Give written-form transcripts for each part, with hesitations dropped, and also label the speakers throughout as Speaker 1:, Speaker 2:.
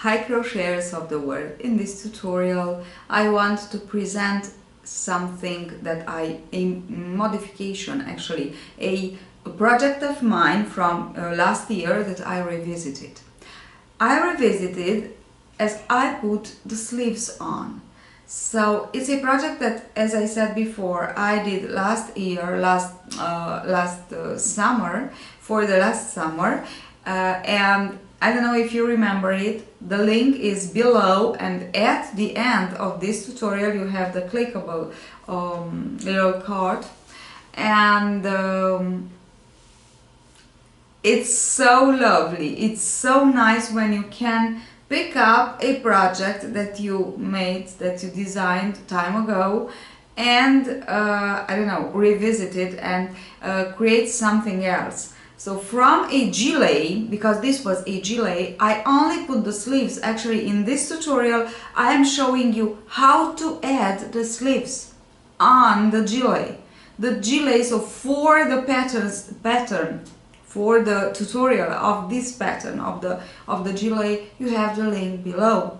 Speaker 1: Hi crocheters of the world. In this tutorial I want to present something that a modification, actually a project of mine from last year that I revisited. I revisited as I put the sleeves on. So it's a project that, as I said before, I did last summer, for the last summer, and I don't know if you remember it. The link is below, and at the end of this tutorial you have the clickable little card, and it's so lovely. It's so nice when you can pick up a project that you made, that you designed time ago, and I don't know, revisit it and create something else. So from a gilet, because this was a gilet, I only put the sleeves. Actually, in this tutorial I am showing you how to add the sleeves on the gilet. The gilet, so for the pattern for the tutorial of this pattern of the gilet, you have the link below.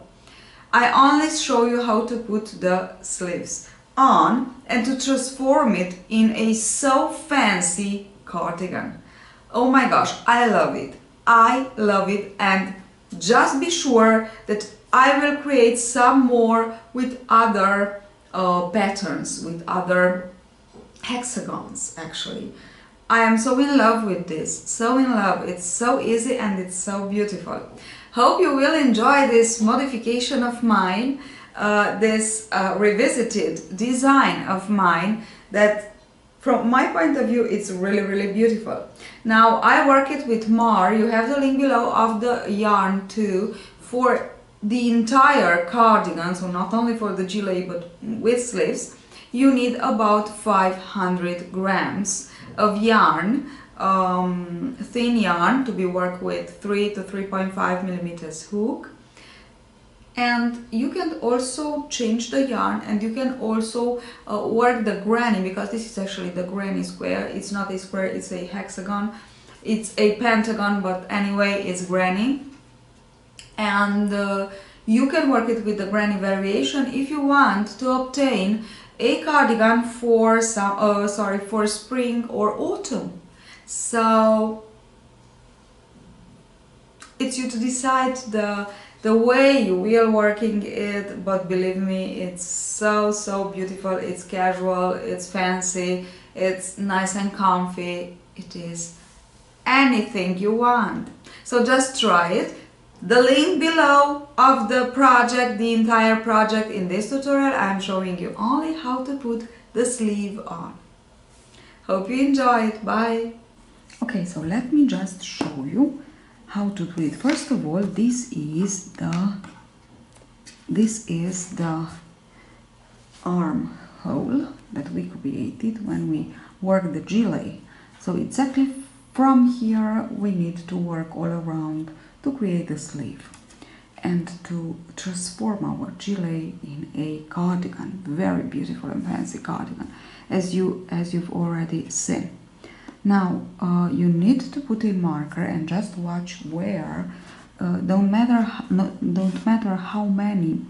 Speaker 1: I only show you how to put the sleeves on and to transform it in a so fancy cardigan. Oh my gosh, I love it. I love it, and just be sure that I will create some more with other patterns, with other hexagons actually. I am so in love with this, so in love. It's so easy and it's so beautiful. Hope you will enjoy this modification of mine, this revisited design of mine that from my point of view it's really beautiful. Now I work it with Mar. You have the link below of the yarn too for the entire cardigan, so not only for the gilet but with sleeves. You need about 500 grams of yarn, thin yarn, to be worked with 3 to 3.5 millimeters hook. And you can also change the yarn, and you can also work the granny, because this is actually the granny square. It's not a square, it's a hexagon. It's a pentagon, but anyway, it's granny. And you can work it with the granny variation if you want to obtain a cardigan for for spring or autumn. So it's you to decide the way you will working it, but believe me, it's so beautiful. It's casual, it's fancy, it's nice and comfy. It is anything you want. So just try it. The link below of the project, the entire project. In this tutorial I am showing you only how to put the sleeve on. Hope you enjoy it. Bye. Okay, so let me just show you how to do it. First of all, this is the armhole that we created when we work the gilet. So exactly from here we need to work all around to create a sleeve and to transform our gilet in a cardigan, very beautiful and fancy cardigan, as you've already seen. Now you need to put a marker and just watch where. Don't matter how many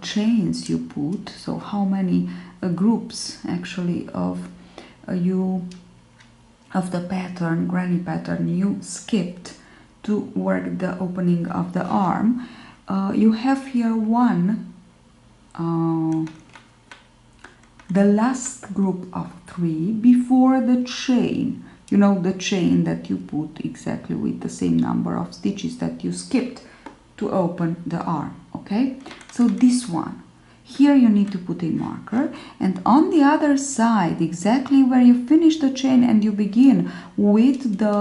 Speaker 1: chains you put, so how many groups actually of the pattern, granny pattern, you skipped to work the opening of the arm. You have here the last group of 3 before the chain. You know, the chain that you put exactly with the same number of stitches that you skipped to open the arm. Okay, so this one here you need to put a marker, and on the other side, exactly where you finish the chain and you begin with the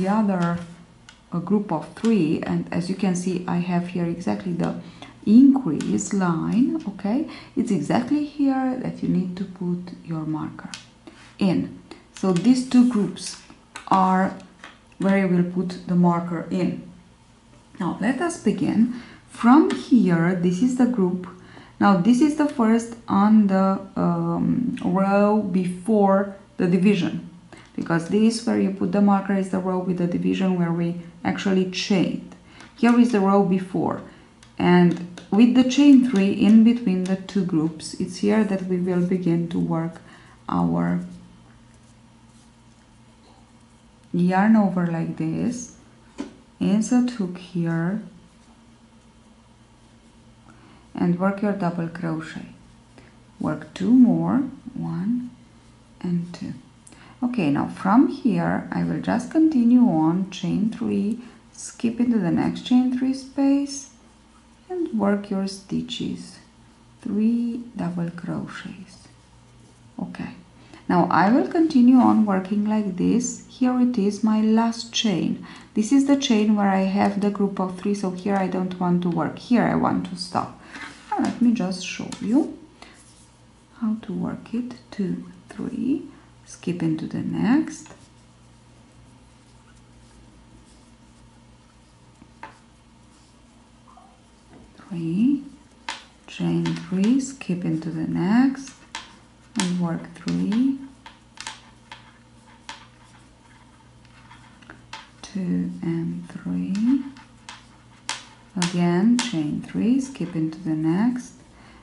Speaker 1: other group of 3, and as you can see I have here exactly the increase line. Okay, it's exactly here that you need to put your marker in. So these 2 groups are where you will put the marker in. Now let us begin from here. This is the group. Now this is the first on the row before the division. because this where you put the marker is the row with the division where we actually chained. Here is the row before, and with the chain 3 in between the two groups, it's here that we will begin to work our yarn over like this, insert hook here, and work your double crochet. Work 2 more, 1 and 2. Okay, now from here I will just continue on, chain 3, skip into the next chain 3 space and work your stitches, 3 double crochets. Okay, now I will continue on working like this. Here it is, my last chain. This is the chain where I have the group of 3, so here I don't want to work, here I want to stop. Now let me just show you how to work it. 2, 3, skip into the next, three, chain 3, skip into the next, and work 3, 2 and 3, again chain 3, skip into the next.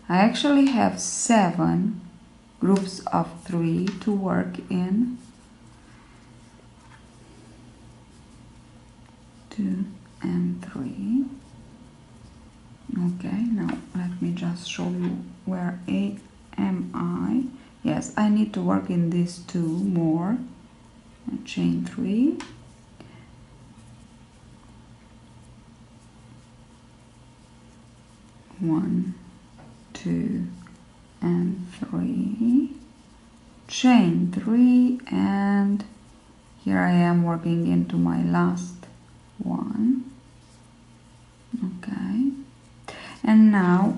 Speaker 1: I actually have 7 groups of 3 to work in. 2 and 3. Okay, now let me just show you where am I. Yes, I need to work in these 2 more. And chain 3. One, 2 and 3, chain 3, and here I am working into my last one. Okay, and now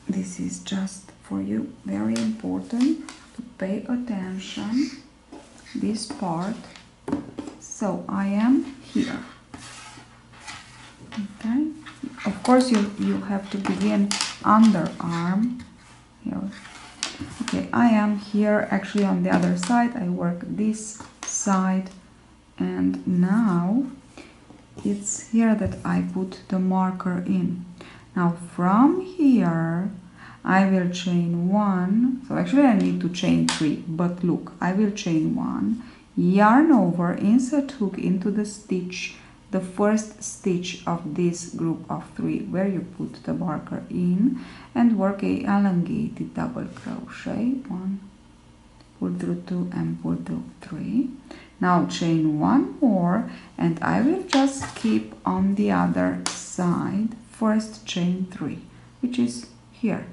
Speaker 1: this is just for you, very important to pay attention, this part. So I am here. Okay, of course you have to begin underarm here. Okay, I am here actually on the other side. I work this side, and now it's here that I put the marker in. Now from here I will chain 1, so actually I need to chain 3, but look, I will chain 1, yarn over, insert hook into the stitch, the first stitch of this group of 3 where you put the marker in, and work a elongated double crochet, 1, pull through 2 and pull through 3. Now chain 1 more, and I will just keep on the other side, first chain 3, which is here.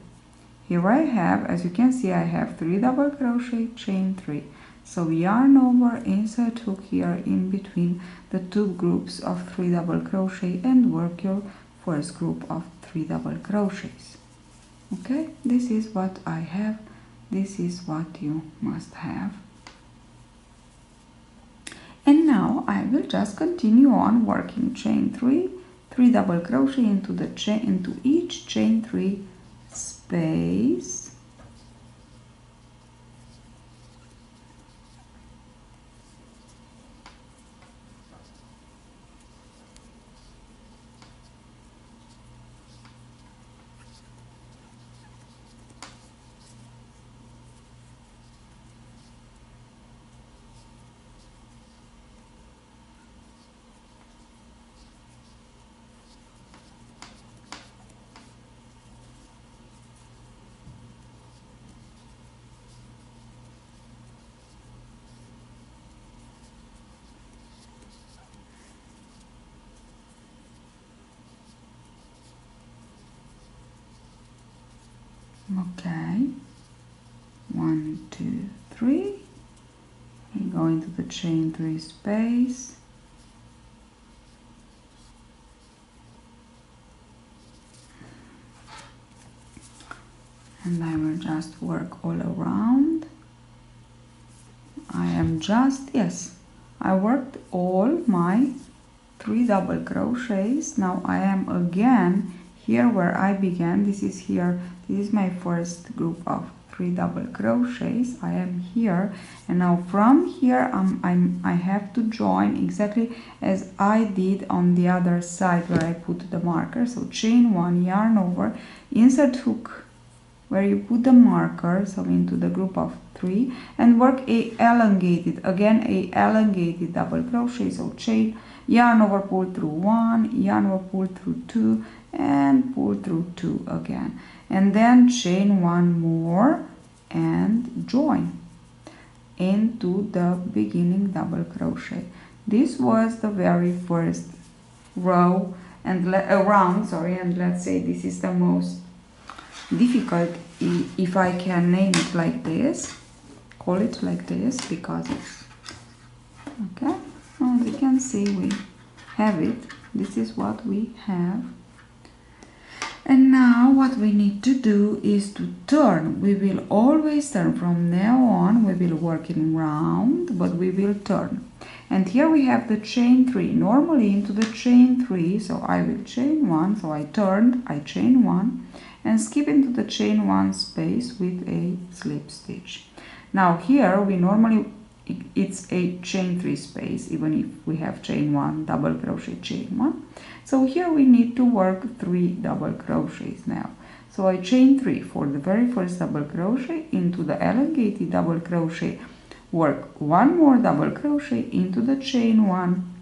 Speaker 1: Here I have, as you can see, I have 3 double crochet, chain 3. So yarn over, insert hook here in between the 2 groups of 3 double crochet and work your first group of 3 double crochets. Okay, this is what I have, this is what you must have. And now I will just continue on working chain 3, 3 double crochet into the chain, into each chain 3 space. Okay, 1, 2, 3, and go into the chain 3 space, and I will just work all around. I am just, yes, I worked all my 3 double crochets. Now I am again here where I began. This is here, this is my first group of 3 double crochets. I am here, and now from here I have to join exactly as I did on the other side where I put the marker. So chain 1, yarn over, insert hook where you put the marker, so into the group of 3, and work a elongated, again a elongated double crochet. So chain, yarn over, pull through 1, yarn over, pull through 2, and pull through 2 again, and then chain 1 more and join into the beginning double crochet. This was the very first row and round, sorry, and let's say this is the most difficult, if I can name it like this, call it like this, because it's okay. As you can see, we have it. This is what we have. And now what we need to do is to turn. We will always turn from now on. We will work in round, but we will turn. And here we have the chain 3. Normally into the chain 3, so I will chain 1. So I turned, I chain 1, and skip into the chain 1 space with a slip stitch. Now here we normally, it's a chain 3 space, even if we have chain 1, double crochet, chain 1. So here we need to work 3 double crochets now. So I chain 3 for the very first double crochet, into the elongated double crochet, work 1 more double crochet, into the chain 1,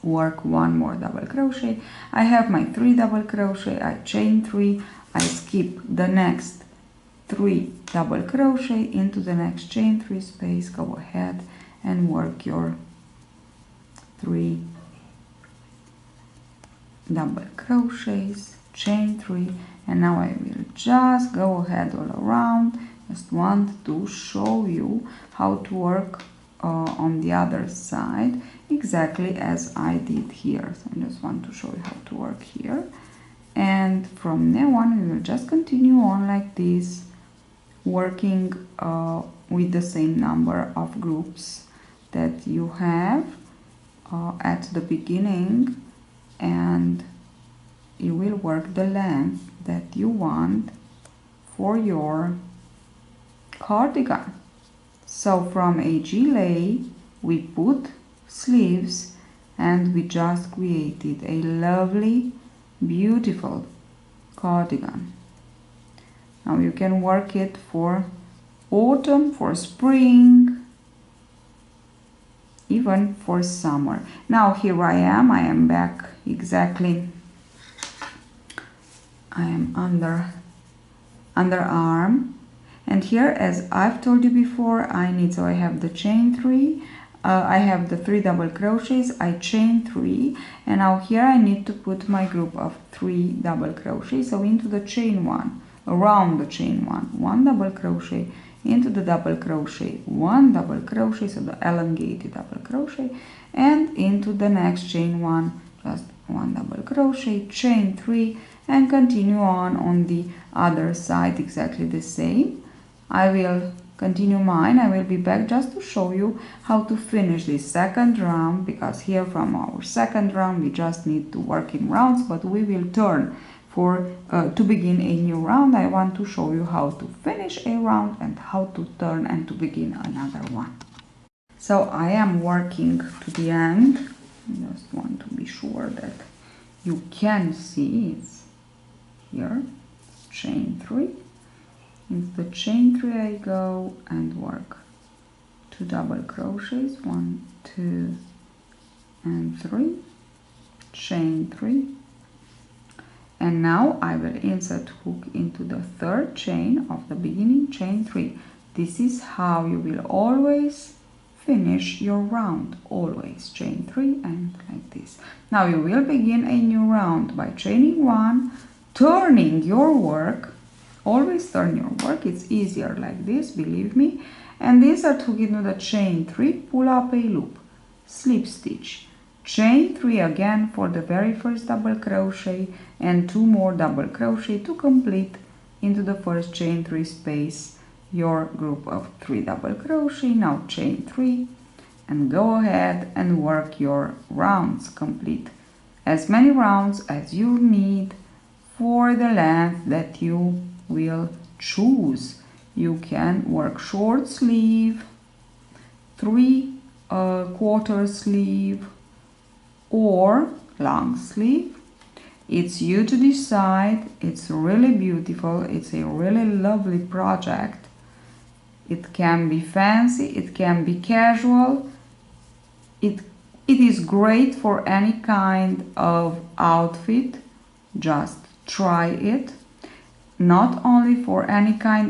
Speaker 1: work 1 more double crochet. I have my 3 double crochet, I chain 3, I skip the next 3 double crochet into the next chain 3 space, go ahead and work your 3 double crochets, chain 3, and now I will just go ahead all around. Just want to show you how to work on the other side exactly as I did here. So I just want to show you how to work here, and from now on we will just continue on like this, working with the same number of groups that you have at the beginning, and you will work the length that you want for your cardigan. So from a gilet we put sleeves and we just created a lovely, beautiful cardigan. Now you can work it for autumn, for spring, even for summer. Now here I am back exactly. I am underarm, and here, as I've told you before, I need, so I have the chain 3, I have the 3 double crochets, I chain 3, and now here I need to put my group of 3 double crochets. So into the chain 1, around the chain 1 double crochet, into the double crochet, 1 double crochet, so the elongated double crochet, and into the next chain 1, just 1 double crochet, chain 3, and continue on the other side exactly the same. I will continue mine. I will be back just to show you how to finish this second round, because here from our second round we just need to work in rounds, but we will turn for to begin a new round. I want to show you how to finish a round and how to turn and to begin another one. So I am working to the end. I just want to be sure that you can see it's here, chain 3. Into the chain 3 I go and work 2 double crochets, 1, 2, and 3, chain 3, and now I will insert hook into the third chain of the beginning chain 3. This is how you will always finish your round, always chain 3 and like this. Now you will begin a new round by chaining 1, turning your work, always turn your work, it's easier like this, believe me, and insert hook into the chain 3, pull up a loop, slip stitch, chain 3 again for the very first double crochet, and 2 more double crochet to complete into the first chain 3 space your group of 3 double crochet. Now chain 3 and go ahead and work your rounds, complete as many rounds as you need for the length that you will choose. You can work short sleeve, 3/4 sleeve, or long sleeve. It's you to decide. It's really beautiful. It's a really lovely project. It can be fancy, it can be casual. It is great for any kind of outfit. Just try it. Not only for any kind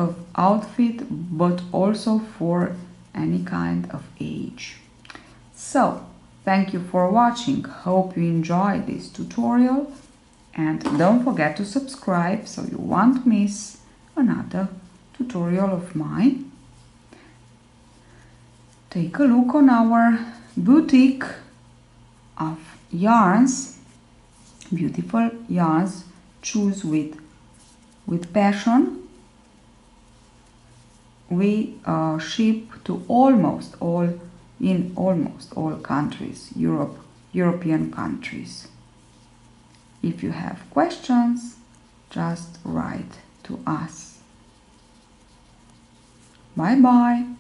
Speaker 1: of outfit, but also for any kind of age. So, thank you for watching. Hope you enjoyed this tutorial. And don't forget to subscribe so you won't miss another tutorial of mine. Take a look on our boutique of yarns, beautiful yarns. Choose with passion. We ship to almost all countries, European countries. If you have questions, just write to us. Bye bye.